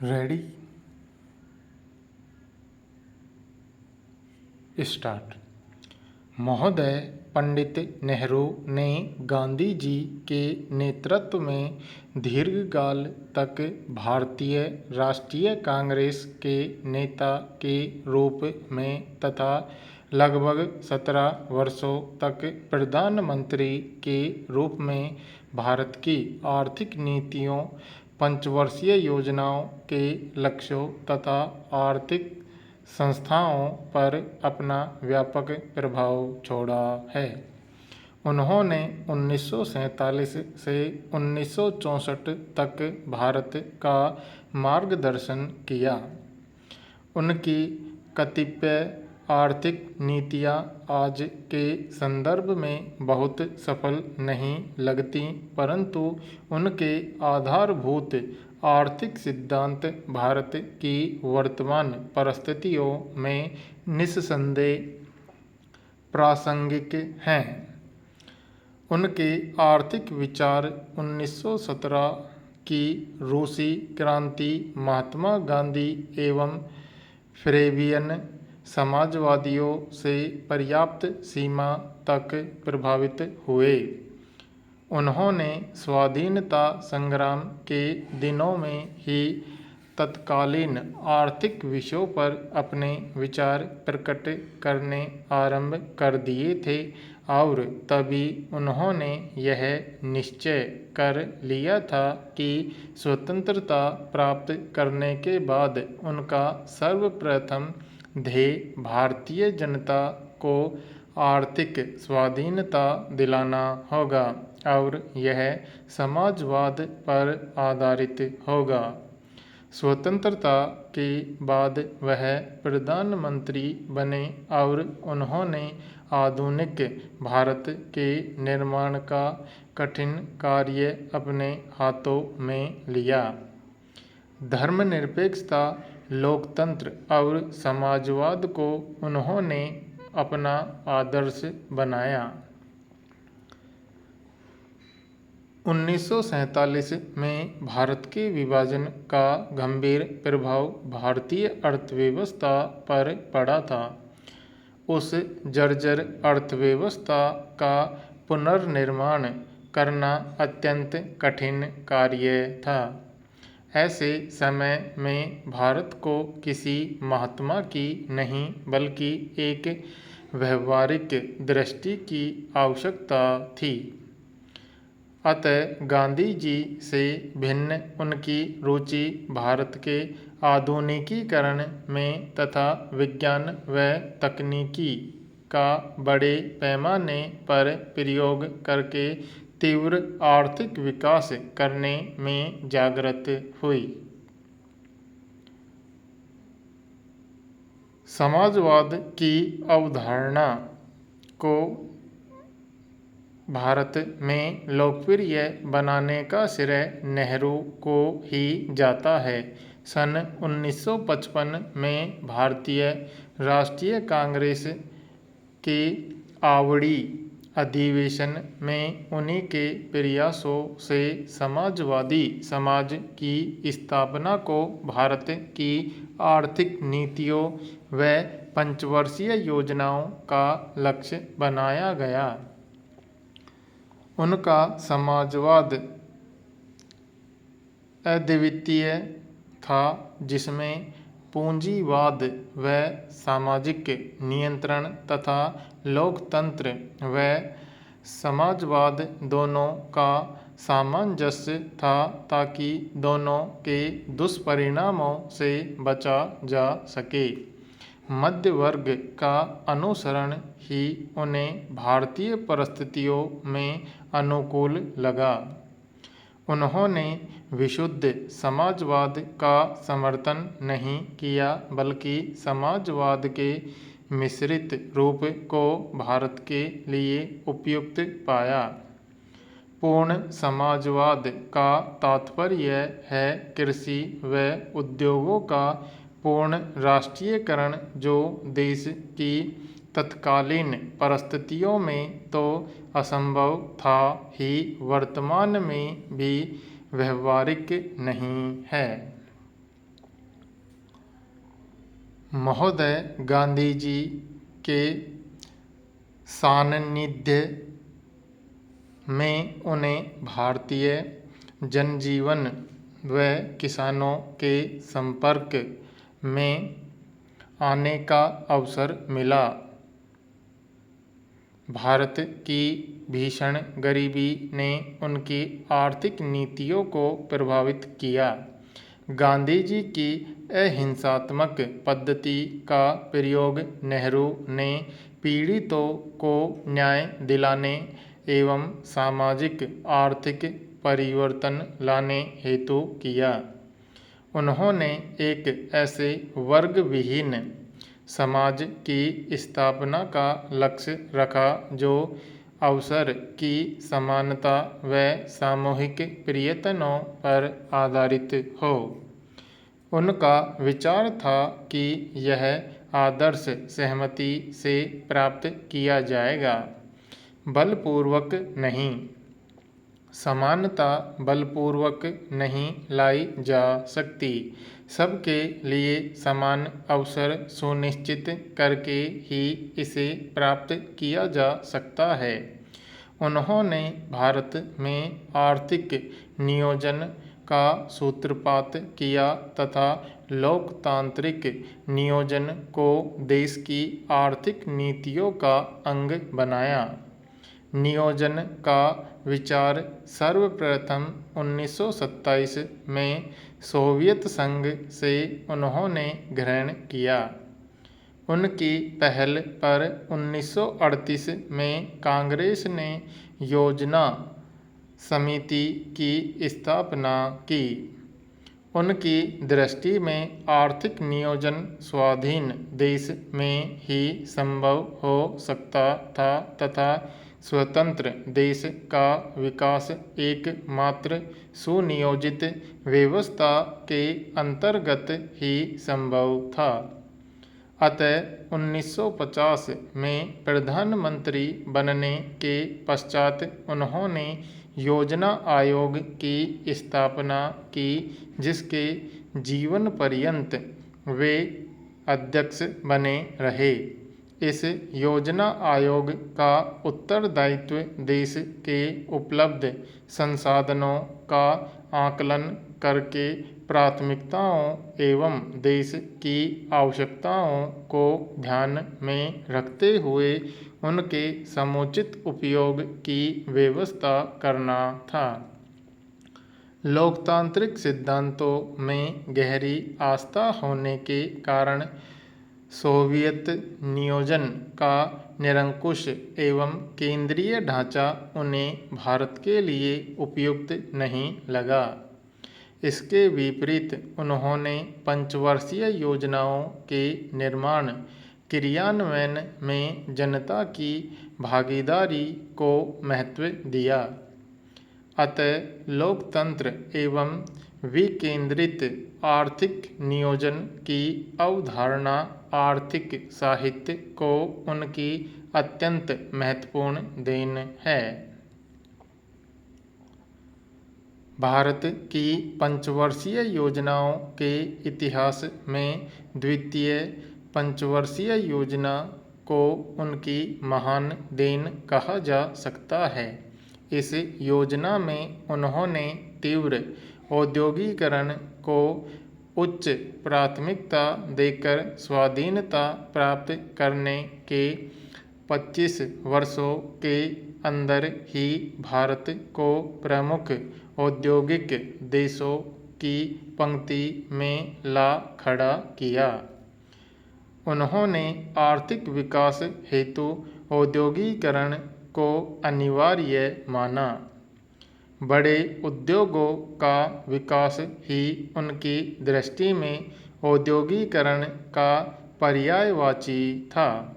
Ready start. महोदय, पंडित नेहरू ने गांधी जी के नेतृत्व में दीर्घकाल तक भारतीय राष्ट्रीय कांग्रेस के नेता के रूप में तथा लगभग 17 वर्षों तक प्रधानमंत्री के रूप में भारत की आर्थिक नीतियों, पंचवर्षीय योजनाओं के लक्ष्यों तथा आर्थिक संस्थाओं पर अपना व्यापक प्रभाव छोड़ा है। उन्होंने 1947 से 1964 तक भारत का मार्गदर्शन किया। उनकी कतिपय आर्थिक नीतियां आज के संदर्भ में बहुत सफल नहीं लगती, परंतु उनके आधारभूत आर्थिक सिद्धांत भारत की वर्तमान परिस्थितियों में निस्संदेह प्रासंगिक हैं। उनके आर्थिक विचार 1917 की रूसी क्रांति, महात्मा गांधी एवं फ्रेवियन समाजवादियों से पर्याप्त सीमा तक प्रभावित हुए। उन्होंने स्वाधीनता संग्राम के दिनों में ही तत्कालीन आर्थिक विषयों पर अपने विचार प्रकट करने आरंभ कर दिए थे और तभी उन्होंने यह निश्चय कर लिया था कि स्वतंत्रता प्राप्त करने के बाद उनका सर्वप्रथम ध्येय भारतीय जनता को आर्थिक स्वाधीनता दिलाना होगा और यह समाजवाद पर आधारित होगा। स्वतंत्रता के बाद वह प्रधानमंत्री बने और उन्होंने आधुनिक भारत के निर्माण का कठिन कार्य अपने हाथों में लिया। धर्मनिरपेक्षता, लोकतंत्र और समाजवाद को उन्होंने अपना आदर्श बनाया। 1947 में भारत के विभाजन का गंभीर प्रभाव भारतीय अर्थव्यवस्था पर पड़ा था। उस जर्जर अर्थव्यवस्था का पुनर्निर्माण करना अत्यंत कठिन कार्य था। ऐसे समय में भारत को किसी महात्मा की नहीं बल्कि एक व्यावहारिक दृष्टि की आवश्यकता थी। अतः गांधी जी से भिन्न उनकी रुचि भारत के आधुनिकीकरण में तथा विज्ञान व तकनीकी का बड़े पैमाने पर प्रयोग करके तीव्र आर्थिक विकास करने में जागृत हुई। समाजवाद की अवधारणा को भारत में लोकप्रिय बनाने का श्रेय नेहरू को ही जाता है। सन 1955 में भारतीय राष्ट्रीय कांग्रेस के आवड़ी अधिवेशन में उन्हीं के प्रयासों से समाजवादी समाज की स्थापना को भारत की आर्थिक नीतियों व पंचवर्षीय योजनाओं का लक्ष्य बनाया गया। उनका समाजवाद अद्वितीय था, जिसमें पूंजीवाद व सामाजिक नियंत्रण तथा लोकतंत्र व समाजवाद दोनों का सामंजस्य था ताकि दोनों के दुष्परिणामों से बचा जा सके। मध्य वर्ग का अनुसरण ही उन्हें भारतीय परिस्थितियों में अनुकूल लगा। उन्होंने विशुद्ध समाजवाद का समर्थन नहीं किया बल्कि समाजवाद के मिश्रित रूप को भारत के लिए उपयुक्त पाया। पूर्ण समाजवाद का तात्पर्य है कृषि व उद्योगों का पूर्ण राष्ट्रीयकरण, जो देश की तत्कालीन परिस्थितियों में तो असंभव था ही वर्तमान में भी व्यवहारिक नहीं है। महोदय गांधी जी के सान्निध्य में उन्हें भारतीय जनजीवन व किसानों के संपर्क में आने का अवसर मिला। भारत की भीषण गरीबी ने उनकी आर्थिक नीतियों को प्रभावित किया। गांधी जी की अहिंसात्मक पद्धति का प्रयोग नेहरू ने पीड़ितों को न्याय दिलाने एवं सामाजिक आर्थिक परिवर्तन लाने हेतु किया। उन्होंने एक ऐसे वर्ग विहीन समाज की स्थापना का लक्ष्य रखा जो अवसर की समानता व सामूहिक प्रयत्नों पर आधारित हो। उनका विचार था कि यह आदर्श सहमति से प्राप्त किया जाएगा, बलपूर्वक नहीं। समानता बलपूर्वक नहीं लाई जा सकती। सबके लिए समान अवसर सुनिश्चित करके ही इसे प्राप्त किया जा सकता है। उन्होंने भारत में आर्थिक नियोजन का सूत्रपात किया तथा लोकतांत्रिक नियोजन को देश की आर्थिक नीतियों का अंग बनाया। नियोजन का विचार सर्वप्रथम 1927 में सोवियत संघ से उन्होंने ग्रहण किया। उनकी पहल पर 1938 में कांग्रेस ने योजना समिति की स्थापना की। उनकी दृष्टि में आर्थिक नियोजन स्वाधीन देश में ही संभव हो सकता था तथा स्वतंत्र देश का विकास एकमात्र सुनियोजित व्यवस्था के अंतर्गत ही संभव था। अतः 1950 में प्रधानमंत्री बनने के पश्चात उन्होंने योजना आयोग की स्थापना की, जिसके जीवन पर्यंत वे अध्यक्ष बने रहे। इस योजना आयोग का उत्तरदायित्व देश के उपलब्ध संसाधनों का आकलन करके प्राथमिकताओं एवं देश की आवश्यकताओं को ध्यान में रखते हुए उनके समुचित उपयोग की व्यवस्था करना था। लोकतांत्रिक सिद्धांतों में गहरी आस्था होने के कारण सोवियत नियोजन का निरंकुश एवं केंद्रीय ढांचा उन्हें भारत के लिए उपयुक्त नहीं लगा। इसके विपरीत उन्होंने पंचवर्षीय योजनाओं के निर्माण क्रियान्वयन में जनता की भागीदारी को महत्व दिया। अतः लोकतंत्र एवं विकेंद्रित आर्थिक नियोजन की अवधारणा आर्थिक साहित्य को उनकी अत्यंत महत्वपूर्ण देन है। भारत की पंचवर्षीय योजनाओं के इतिहास में द्वितीय पंचवर्षीय योजना को उनकी महान देन कहा जा सकता है। इस योजना में उन्होंने तीव्र औद्योगिकरण को उच्च प्राथमिकता देकर स्वाधीनता प्राप्त करने के 25 वर्षों के अंदर ही भारत को प्रमुख औद्योगिक देशों की पंक्ति में ला खड़ा किया। उन्होंने आर्थिक विकास हेतु औद्योगिकरण को अनिवार्य माना। बड़े उद्योगों का विकास ही उनकी दृष्टि में औद्योगिकरण का पर्यायवाची था।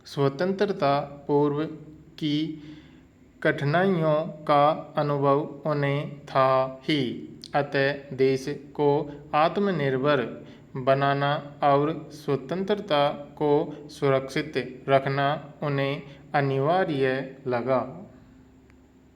स्वतंत्रता पूर्व की कठिनाइयों का अनुभव उन्हें था ही। अतः देश को आत्मनिर्भर बनाना और स्वतंत्रता को सुरक्षित रखना उन्हें अनिवार्य लगा।